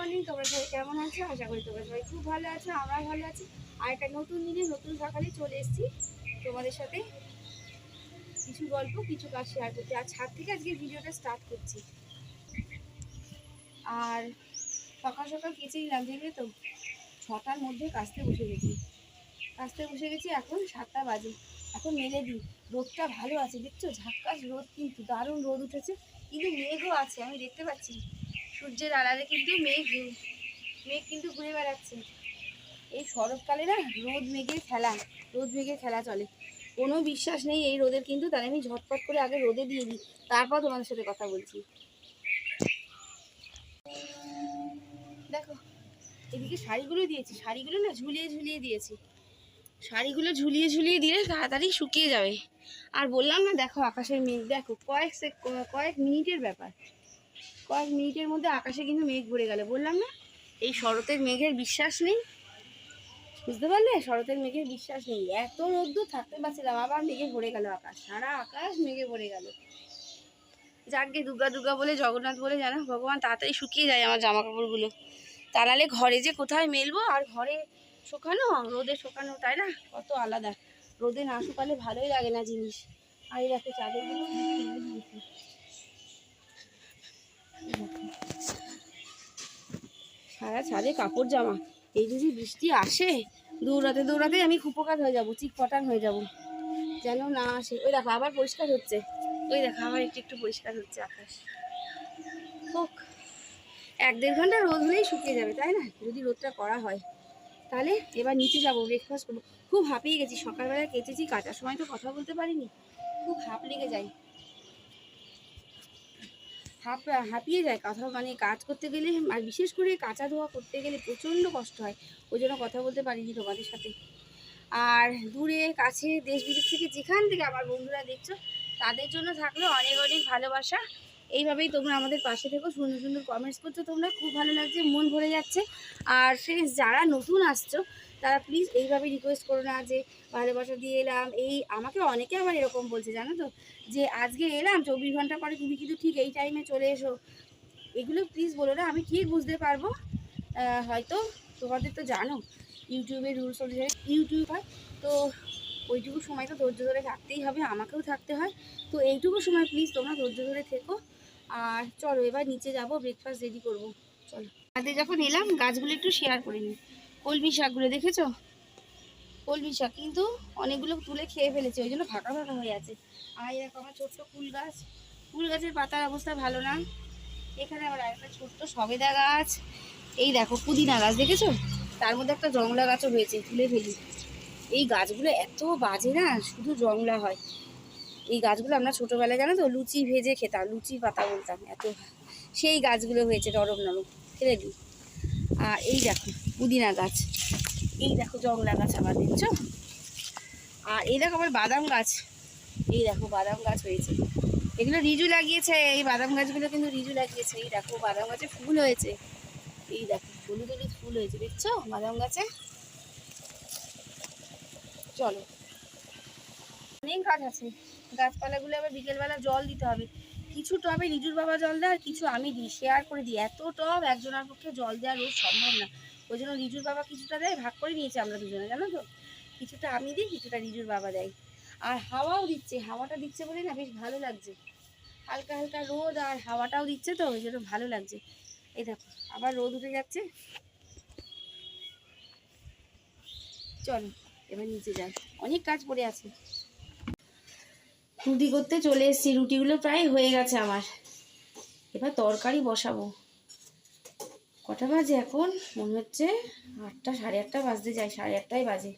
Morning, তোমরা সবাই কেমন আছো? আশা করি তোমরা সবাই খুব ভালো আছো, আমরা ভালো আছি। আর একটা নতুন দিনে নতুন সকালে চলে এসেছি তোমাদের সাথে কিছু গল্প, কিছু কাজ শেয়ার করতে। আর ছাদ থেকে আজকে ভিডিওটা স্টার্ট করছি। আর সকাল সকাল কেচে নিলাম, দেখলে তো 6টার মধ্যে কাচতে বসে গেছি। এখন 7টা বাজে। এখন মেলে দিই। রোদটা ভালো আছে, দেখছো? ঝাক্কাস রোদ, কিন্তু দারুণ রোদ উঠেছে। কিন্তু মেঘও আছে, আমি দেখতে পাচ্ছি সূর্যের আড়ালে কিন্তু মেঘ কিন্তু ঘুরে বেড়াচ্ছে। এই শরৎকালে না রোদ মেঘের খেলা চলে। কোনো বিশ্বাস নেই এই রোদের, কিন্তু তাই আমি ঝটপট করে আগে রোদে দিয়ে দিই, তারপর তোমাদের সাথে কথা বলছি। দেখো, এদিকে শাড়িগুলো দিয়েছি, শাড়িগুলো না ঝুলিয়ে দিয়েছি। শাড়িগুলো ঝুলিয়ে দিলে তাড়াতাড়ি শুকিয়ে যাবে। আর বললাম না, দেখো আকাশের মেঘ, দেখো কয়েক মিনিটের ব্যাপার, কয়েক মিনিটের মধ্যে আকাশে কিন্তু মেঘ ভরে গেল। বললাম না, এই শরতের মেঘের বিশ্বাস নেই, বুঝতে পারলে? শরতের মেঘের বিশ্বাস নেই। এত রোদ্দুর থাকতে পারছিলাম, আবার মেঘে ভরে গেল আকাশ, সারা আকাশ মেঘে ভরে গেল। যাকে দুর্গা দুর্গা বলে, জগন্নাথ বলে, জানো ভগবান তাড়াতাড়ি শুকিয়ে যায় আমার জামা কাপড়গুলো। তা নাহলে ঘরে যে কোথায় মেলবো, আর ঘরে শুকানো রোদে শুকানো, তাই না? কত আলাদা। রোদে না শুকালে ভালোই লাগে না জিনিস। আর এই দেখো চাদরগুলো সারা ছাদে কাপড় জামা। এই যদি বৃষ্টি আসে, দৌড়াতে আমি কুপোকাত হয়ে যাবো, চিকপটান হয়ে যাব, যেন না আসে। ওই দেখো আবার পরিষ্কার হচ্ছে, ওই দেখো আবার একটু পরিষ্কার হচ্ছে আকাশ। হোক, 1-1.5 ঘন্টা রোদ হলেই শুকিয়ে যাবে, তাই না? যদি রোদটা করা হয়। তাহলে এবার নিচে যাবো, ব্রেকফাস্ট করবো। খুব হাঁপিয়ে গেছি, সকালবেলা কেচেছি, কাচার সময় তো কথা বলতে পারিনি, খুব হাঁপ লেগে যায়, হাঁপিয়ে যায় কথা, মানে কাজ করতে গেলে, আর বিশেষ করে কাচা ধোয়া করতে গেলে প্রচণ্ড কষ্ট হয়। ওই জন্য কথা বলতে পারিনি তোমাদের সাথে। আর দূরে কাছে দেশ বিদেশ থেকে যেখান থেকে আমার বন্ধুরা দেখছো, তাদের জন্য থাকলো অনেক অনেক ভালোবাসা। এইভাবেই তোমরা আমাদের পাশে থেকো, সুন্দর সুন্দর কমেন্টস করছো তোমরা, খুব ভালো লাগছে, মন ভরে যাচ্ছে। আর ফ্রেন্ডস, যারা নতুন আসছো তারা প্লিজ এইভাবে রিকোয়েস্ট করো না যে ভালোবাসা দিয়ে এলাম। আমাকে অনেকে আবার এরকম বলছে, জানো তো, যে আজকে এলাম 24 ঘন্টা পরে তুমি কিন্তু ঠিক এই টাইমে চলে এসো। এগুলো প্লিজ বলো না, আমি ঠিক বুঝতে পারবো। হয়তো তোমাদের তো জানো ইউটিউবের রুলস অনুযায়ী ইউটিউব হয়, তো ওইটুকু সময় তো ধৈর্য ধরে থাকতেই হবে, আমাকেও থাকতে হয়। তো এইটুকু সময় প্লিজ তোমরা ধৈর্য ধরে থেকো। আর চলো এবার নিচে যাব, ব্রেকফাস্ট রেডি করবো। চলো, আগে যখন এলাম গাছগুলো একটু শেয়ার করে নিই। কলমি শাকগুলো দেখেছো? কলমি শাক কিন্তু অনেকগুলো তুলে খেয়ে ফেলেছে, ওই জন্য ফাঁকা ফাঁকা হয়ে আছে। আর দেখো আমার ছোট্ট ফুল গাছের পাতার অবস্থা ভালো না। এখানে আবার একটা ছোট্ট সবেদা গাছ, এই দেখো পুদিনা গাছ দেখেছো, তার মধ্যে একটা জংলা গাছও হয়েছে, তুলে ফেলি। এই গাছগুলো এত বাজে না, শুধু জংলা হয়। এই গাছগুলো আমরা ছোটোবেলায়, জানো তো, লুচি ভেজে খেতাম, লুচি পাতা বলতাম, এত সেই গাছগুলো হয়েছে নরম নরম, ফেলে দিই। আর এই দেখো পুদিনা গাছ, এই দেখো জংলা গাছ আবার, দেখছো? আর এই দেখো আবার বাদাম গাছ, এই দেখো বাদাম গাছ হয়েছে। এগুলো রিজু লাগিয়েছে, এই বাদাম গাছগুলো কিন্তু রিজু লাগিয়েছে। এই দেখো বাদাম গাছে ফুল হয়েছে, এই দেখো হলুদ হলুদ ফুল হয়েছে, দেখছো বাদাম গাছে। চলো, অনেক গাছ আছে, গাছপালাগুলো আবার বিকেলবেলা জল দিতে হবে। কিছু টবে রিজুর বাবা জল দেয়, আর কিছু আমি দিই, শেয়ার করে দিই। এত টব একজনের পক্ষে জল দেওয়া রোজ সম্ভব না, ওই জন্য রিজুর বাবা কিছুটা দেয়, ভাগ করে নিয়েছি আমরা দুজনে, জানো তো। কিছুটা আমি দিই, কিছুটা রিজুর বাবা দেয়। আর হাওয়াও দিচ্ছে, হাওয়াটা দিচ্ছে বলে না বেশ ভালো লাগছে, হালকা হালকা রোদ আর হাওয়াটাও দিচ্ছে, তো ওই জন্য ভালো লাগছে। এই দেখো আবার রোদ উঠে যাচ্ছে। চলো এবার নিচে যাই, অনেক কাজ পড়ে আছে। রুটি করতে চলে এসেছি, রুটিগুলো প্রায় হয়ে গেছে আমার। এবার তরকারি বসাবো। কটা বাজে এখন? মনে হচ্ছে 8টা, 8:30 বাজতে যায়, 8:30 বাজে।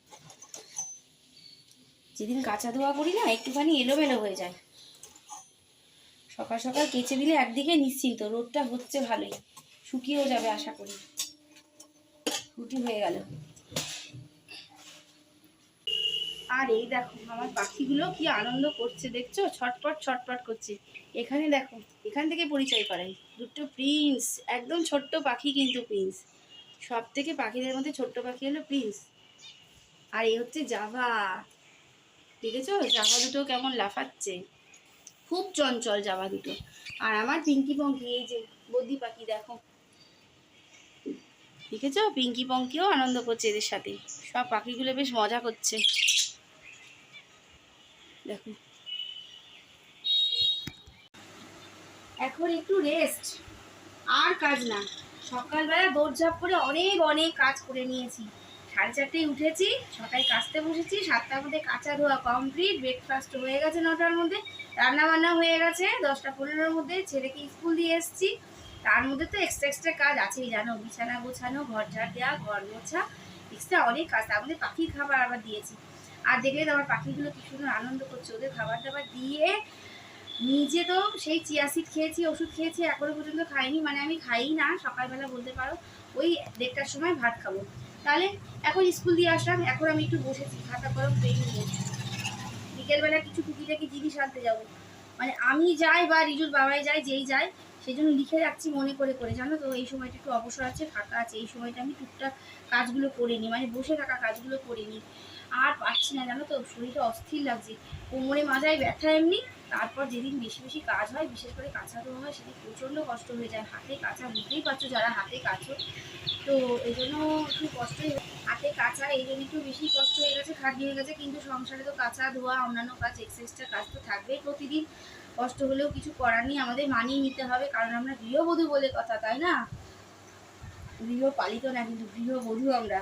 যেদিন কাঁচা ধোয়া করি না, একটুখানি এলোমেলো হয়ে যায়। সকাল সকাল কেচে দিলে একদিকে নিশ্চিন্ত, রোদটা হচ্ছে ভালোই, শুকিয়েও যাবে আশা করি। রুটি হয়ে গেল। আর এই দেখো আমার পাখিগুলো কি আনন্দ করছে, দেখছো? ছটপট ছটপট করছে। এখানে দেখো, এখান থেকে পরিচয় করাই, দুটো প্রিন্স, একদম ছোট্ট পাখি, কিন্তু প্রিন্স। সব থেকে পাখিদের মধ্যে ছোট্ট পাখি হলো প্রিন্স। আর এই হচ্ছে জাভা, দেখেছো জাভা দুটো কেমন লাফাচ্ছে, খুব চঞ্চল জাভা দুটো। আর আমার পিঙ্কি পঙ্কি, এই যে বদ্রি পাখি, দেখো দেখেছো পিঙ্কি পঙ্কিও আনন্দ করছে এদের সাথে, সব পাখিগুলো বেশ মজা করছে। দেখো এখন একটু রেস্ট, আর কাজ না। সকালবেলা দৌড়ঝাঁপ করে অনেক অনেক কাজ করে নিয়েছি। 4:30টায় উঠেছি, 6টায় কাচতে বসেছি, 7টার মধ্যে কাঁচা ধোয়া কমপ্লিট, ব্রেকফাস্ট হয়ে গেছে 9টার মধ্যে, রান্না বান্না হয়ে গেছে 10টা 15-র মধ্যে, ছেলেকে স্কুল দিয়ে এসেছি। তার মধ্যে তো এক্সট্রা কাজ আছেই জানো, বিছানা গোছানো, ঘর ঝাড় দেওয়া, ঘর মোছা, এক্সট্রা অনেক কাজ। তার মধ্যে পাখির খাবার আবার দিয়েছি। আর দেখলে তো আমার পাখিগুলো কি সুন্দর আনন্দ করছে, ওদের খাবার দাবার দিয়ে। নিজে তো সেই চিয়া সিড খেয়েছি, ওষুধ খেয়েছি, এখনো পর্যন্ত খাইনি, মানে আমি খাই না সকালবেলা বলতে পারো, ওই 1:30টার সময় ভাত খাবো। তাহলে এখন স্কুল দিয়ে আসলাম, এখন আমি একটু বসেছি খাতা কলম পেন নিয়ে। বিকেলবেলা কিছু টুকিটাকি জিনিস আনতে যাবো, মানে আমি যাই বা রিজুর বাবাই যায়, যেই যায়, সেই জন্য লিখে রাখছি মনে করে করে, জানো তো এই সময়টা একটু অবসর আছে, ফাঁকা আছে, এই সময়টা আমি টুকটাক কাজগুলো করে নিই, মানে বসে থাকা কাজগুলো করে নিই। আর পারছি না জানো তো, শরীরটা অস্থির লাগছে, কোমরে মাজায় ব্যথা এমনি। তারপর যেদিন বেশি বেশি কাজ হয়, বিশেষ করে কাঁচা ধোয়া হয়, সেদিন প্রচণ্ড কষ্ট হয়ে যায়। হাতে কাঁচা বুঝতেই পারছো যারা হাতে কাচো, তো এই জন্য একটু কষ্টই, হাতে কাঁচা এই জন্য একটু বেশি কষ্ট হয়ে গেছে, খাটনি হয়ে গেছে। কিন্তু সংসারে তো কাঁচা ধোয়া অন্যান্য কাজ এক্সেসটা কাজ তো থাকবেই প্রতিদিন, কষ্ট হলেও কিছু করার নেই, আমাদের মানিয়ে নিতে হবে, কারণ আমরা গৃহবধূ বলে কথা, তাই না? গৃহপালিত না, কিন্তু গৃহবধূ আমরা।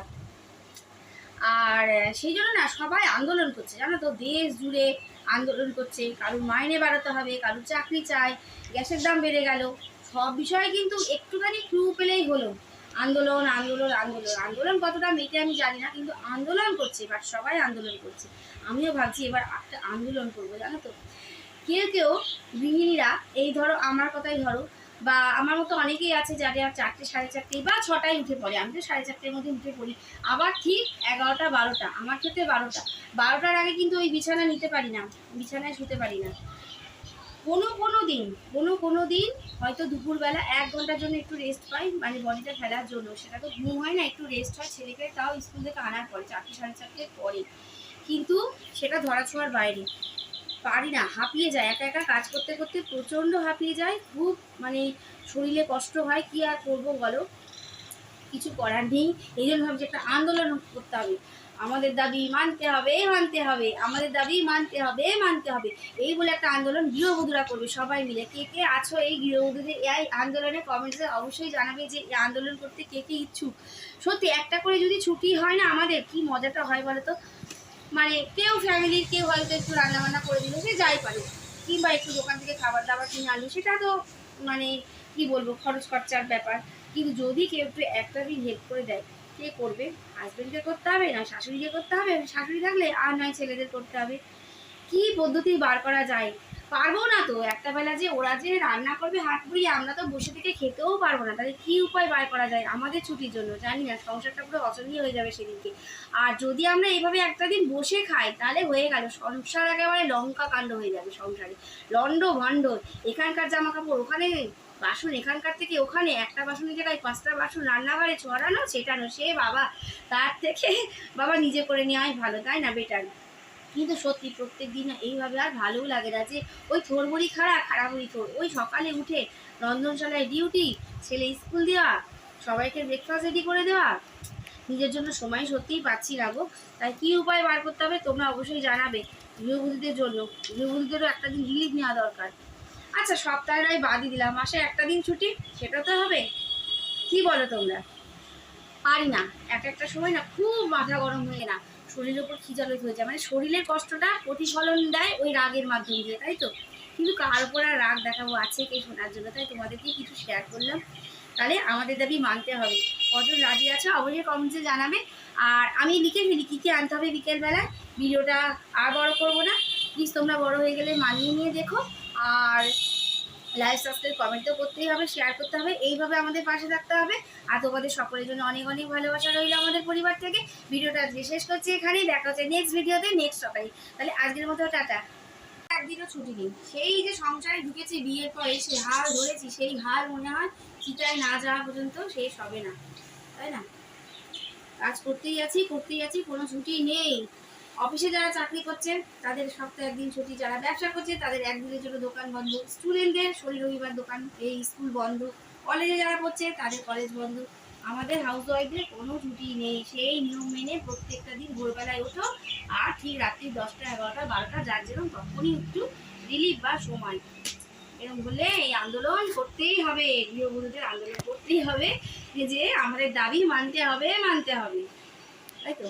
আর সেই জন্য না সবাই আন্দোলন করছে জানো তো, দেশ জুড়ে আন্দোলন করছে, কারুর মাইনে বাড়াতে হবে, কারুর চাকরি চাই, গ্যাসের দাম বেড়ে গেল, সব বিষয়ে কিন্তু একটুখানি ক্লু পেলেই হলো আন্দোলন আন্দোলন আন্দোলন। আন্দোলন কতটা মেটে আমি জানি না, কিন্তু আন্দোলন করছে, বাট সবাই আন্দোলন করছে। আমিও ভাবছি এবার একটা আন্দোলন করবো জানো তো। কেউ কেউ গৃহিণীরা, এই ধরো আমার কথাই ধরো, বা আমার মতো অনেকেই আছে যারা 4টে 4:30 বা 6টায় উঠে পড়ে, আমি তো 4:30-র মধ্যে উঠে পড়ি, আবার ঠিক 11টা 12টা, আমার ক্ষেত্রে 12টার আগে কিন্তু ওই বিছানা নিতে পারি না, বিছানায় শুতে পারি না। কোনো দিন হয়তো দুপুরবেলা 1 ঘন্টার জন্য একটু রেস্ট পাই, মানে বডিটা ফেলার জন্য, সেটা তো ঘুম হয় না, একটু রেস্ট হয় ছেলেকে তাও স্কুল থেকে আনার পরে 4টে 4:30 পরে, কিন্তু সেটা ধরাছোঁয়ার বাইরে। পারি না, হাঁপিয়ে যায়, একা একা কাজ করতে করতে প্রচণ্ড হাঁপিয়ে যায়, খুব মানে শরীরে কষ্ট হয়, কি আর করবো বলো, কিছু করার নেই। এই জন্য ভাবছি একটা আন্দোলন করতে হবে, আমাদের দাবি মানতে হবে মানতে হবে, আমাদের দাবি মানতে হবে মানতে হবে, এই বলে একটা আন্দোলন গৃহবধূরা করবে সবাই মিলে। কে কে আছো এই গৃহবধূদের এই আন্দোলনে কমেন্টসে অবশ্যই জানাবে যে এই আন্দোলন করতে কে কে ইচ্ছুক। সত্যি একটা করে যদি ছুটি হয় না আমাদের, কি মজাটা হয় বলো তো, মানে কেউ ফ্যামিলির কেউ হয়তো একটু রান্নাবান্না করে দিল, সে যাই পারে, কিংবা একটু দোকান থেকে খাবার দাবার কিনে আনলো, সেটা তো মানে কি বলবো খরচ খরচার ব্যাপার। কিন্তু যদি কেউ একটু একটা দিন হেল্প করে দেয়, কে করবে? হাজবেন্ডকে করতে হবে, না শাশুড়িকে করতে হবে, শাশুড়ি থাকলে আর নয় ছেলেদের করতে হবে। কি পদ্ধতি বার করা যায়? পারবো না তো, একটা বেলা যে ওরা যে রান্না করবে হাত পুড়িয়ে, আমরা তো বসে থেকে খেতেও পারবো না, তাহলে কি উপায় বার করা যায় আমাদের ছুটির জন্য? জানি না, সংসারটা পুরো অচলীয় হয়ে যাবে সেদিনকে। আর যদি আমরা এইভাবে একটা দিন বসে খাই, তাহলে হয়ে গেল সংসার, একেবারে লঙ্কা কাণ্ড হয়ে যাবে সংসারে, লন্ড ভণ্ড। এখানকার জামা কাপড় ওখানে, বাসন এখানকার থেকে ওখানে, একটা বাসনের জায়গায় 5টা বাসন রান্নাঘরে ছড়ানো ছেটানো, সে বাবা, তার থেকে বাবা নিজে করে নেওয়াই ভালো, তাই না? বেটার। কিন্তু সত্যি প্রত্যেক দিন এইভাবে আর ভালোও লাগে না, যে ওই থোড়বড়ি খাড়া খাড়াবড়ি থোড়, ওই সকালে উঠে রন্ধনশালায় ডিউটি, ছেলে স্কুল দেওয়া, সবাইকে ব্রেকফাস্ট রেডি করে দেওয়া, নিজের জন্য সময় সত্যিই পাচ্ছি না গো। তাই কী উপায় বার করতে হবে তোমরা অবশ্যই জানাবে। গৃহবধূদের জন্য, গৃহবধূদেরও একটা দিন রিলিফ নেওয়া দরকার। আচ্ছা সপ্তাহে নয় বাদই দিলাম, মাসে একটা দিন ছুটি, সেটা তো হবে, কি বলো তোমরা? পারি না, একটা সময় না খুব মাথা গরম হয়ে না, শরীরের উপর খিজালত হয়ে যায়, মানে শরীরের কষ্টটা প্রতিফলন দেয় ওই রাগের মাধ্যম দিয়ে, তাই তো? কিন্তু কার উপর আর রাগ দেখাবো, আছে কে শোনার জন্য? তাই তোমাদেরকে কিছু শেয়ার করলাম। তাহলে আমাদের দাবি মানতে হবে, কজন রাজি আছে অবশ্যই কমেন্টসে জানাবে। আর আমি লিখে ফেলি কী কী আনতে হবে বিকেলবেলায়। ভিডিওটা আর বড় করবো না, প্লিজ তোমরা বড় হয়ে গেলে মানিয়ে নিয়ে দেখো। আর লাইক সাবস্ক্রাইব কমেন্ট তো করতেই হবে, শেয়ার করতে হবে, এইভাবে আমাদের পাশে থাকতে হবে। আর তোমাদের সকলের জন্য অনেক অনেক ভালোবাসা রইল আমাদের পরিবার থেকে। ভিডিওটা আজকে শেষ করছি এখানেই, দেখা হচ্ছে নেক্সট ভিডিওতে নেক্সট সকালে। তাহলে আজকের মতো টাটা। একদিনও ছুটি নেই, সেই যে সংসারে ঢুকেছি বিয়ের পর এসে হাল ধরেছি, সেই হাল মনে হয় চিতায় না যাওয়া পর্যন্ত শেষ হবে না, তাই না? কাজ করতেই আছি, কোনো ছুটি নেই। অফিসে যারা চাকরি করছে তাদের সপ্তাহে একদিন ছুটি, যারা ব্যবসা করছে তাদের একদিনের জন্য দোকান বন্ধ, স্টুডেন্টদের শনি রবিবার দোকান এই স্কুল বন্ধ, কলেজে যারা পড়ছে তাদের কলেজ বন্ধ। আমাদের হাউস ওয়াইফদের কোনো ছুটি নেই, সেই নিয়ম মেনে প্রত্যেকটা দিন ভোরবেলায় ওঠো, আর ঠিক রাত্রি 10টা 11টা 12টা যার যেরকম তখনই একটু রিলিফ বা সময়, এরকম বলে এই আন্দোলন করতেই হবে, গৃহবধূদের আন্দোলন করতেই হবে, যে আমাদের দাবি মানতে হবে, মানতে হবে, তাই তো।